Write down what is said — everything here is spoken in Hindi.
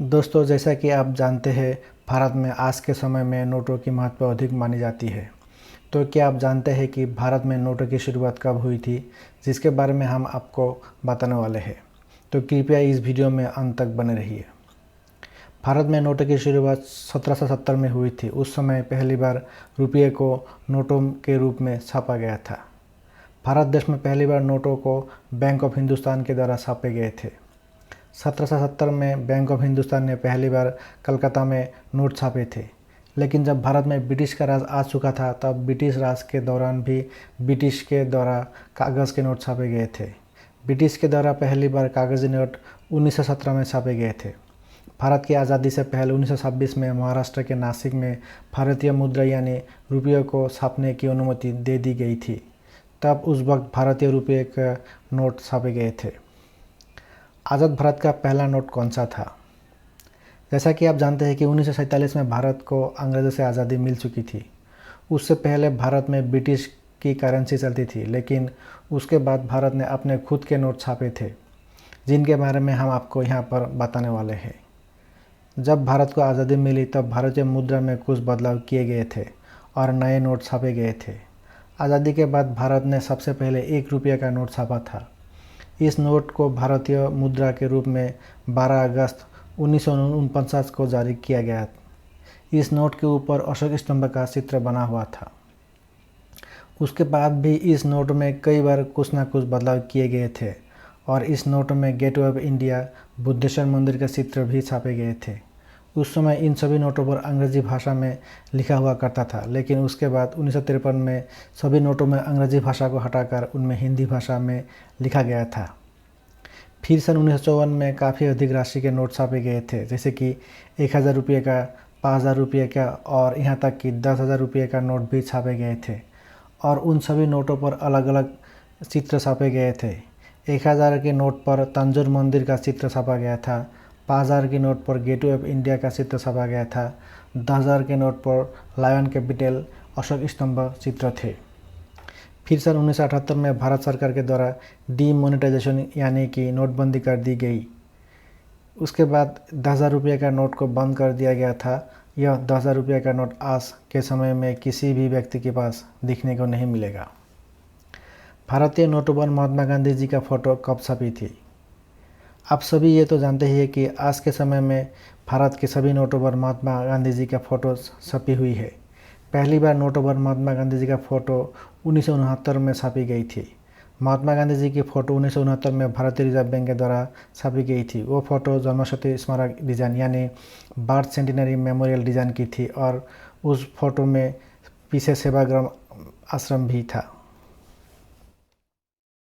दोस्तों, जैसा कि आप जानते हैं, भारत में आज के समय में नोटों की महत्व अधिक मानी जाती है। तो क्या आप जानते हैं कि भारत में नोटों की शुरुआत कब हुई थी, जिसके बारे में हम आपको बताने वाले हैं। तो कृपया इस वीडियो में अंत तक बने रहिए। भारत में नोटों की शुरुआत 1770 में हुई थी। उस समय पहली बार रुपये को नोटों के रूप में छापा गया था। भारत देश में पहली बार नोटों को बैंक ऑफ हिंदुस्तान के द्वारा छापे गए थे। 1770 में बैंक ऑफ हिंदुस्तान ने पहली बार कलकत्ता में नोट छापे थे। लेकिन जब भारत में ब्रिटिश का राज आ चुका था, तब ब्रिटिश राज के दौरान भी ब्रिटिश के द्वारा कागज़ के नोट छापे गए थे। ब्रिटिश के द्वारा पहली बार कागज़ी नोट 1917 में छापे गए थे। भारत की आज़ादी से पहले 1926 में महाराष्ट्र के नासिक में भारतीय मुद्रा यानी रुपये को छापने की अनुमति दे दी गई थी। तब उस वक्त भारतीय रुपये के नोट छापे गए थे। आज़ाद भारत का पहला नोट कौन सा था? जैसा कि आप जानते हैं कि 1947 में भारत को अंग्रेज़ों से आज़ादी मिल चुकी थी। उससे पहले भारत में ब्रिटिश की करेंसी चलती थी, लेकिन उसके बाद भारत ने अपने खुद के नोट छापे थे, जिनके बारे में हम आपको यहाँ पर बताने वाले हैं। जब भारत को आज़ादी मिली, तब भारतीय मुद्रा में कुछ बदलाव किए गए थे और नए नोट छापे गए थे। आज़ादी के बाद भारत ने सबसे पहले 1 रुपये का नोट छापा था। इस नोट को भारतीय मुद्रा के रूप में 12 अगस्त 1949 को जारी किया गया। इस नोट के ऊपर अशोक स्तंभ का चित्र बना हुआ था। उसके बाद भी इस नोट में कई बार कुछ न कुछ बदलाव किए गए थे और इस नोट में गेटवे ऑफ इंडिया, बुद्धेश्वर मंदिर का चित्र भी छापे गए थे। उस समय इन सभी नोटों पर अंग्रेजी भाषा में लिखा हुआ करता था, लेकिन उसके बाद 1953 में सभी नोटों में अंग्रेजी भाषा को हटाकर उनमें हिंदी भाषा में लिखा गया था। फिर सन 1954 में काफ़ी अधिक राशि के नोट छापे गए थे, जैसे कि 1000 रुपये का, 5000 रुपये का और यहाँ तक कि 10,000 रुपये का नोट भी छापे गए थे और उन सभी नोटों पर अलग अलग चित्र छापे गए थे। 1000 के नोट पर तंजौर मंदिर का चित्र छापा गया था। 5000 के नोट पर गेटवे ऑफ इंडिया का चित्र छापा गया था। 10,000 के नोट पर लायन कैपिटल, अशोक स्तंभ चित्र थे। फिर सन 1978 में भारत सरकार के द्वारा डीमोनेटाइजेशन यानी कि नोटबंदी कर दी गई। उसके बाद 10,000 रुपये का नोट को बंद कर दिया गया था। यह 10,000 रुपये का नोट आज के समय में किसी भी व्यक्ति के पास दिखने को नहीं मिलेगा। भारतीय नोटों पर महात्मा गांधी जी का फ़ोटो कब छपी थी? आप सभी ये तो जानते ही हैं कि आज के समय में भारत के सभी नोटों पर महात्मा गांधी जी का फ़ोटो छपी हुई है। पहली बार नोटों पर महात्मा गांधी जी का फ़ोटो 1969 में छापी गई थी। महात्मा गांधी जी की फ़ोटो 1969 में भारतीय रिजर्व बैंक के द्वारा छापी गई थी। वो फ़ोटो जन्मशती स्मारक डिज़ाइन यानी बर्थ सेंटिनरी मेमोरियल डिज़ाइन की थी और उस फोटो में पीछे सेवाग्राम आश्रम भी था।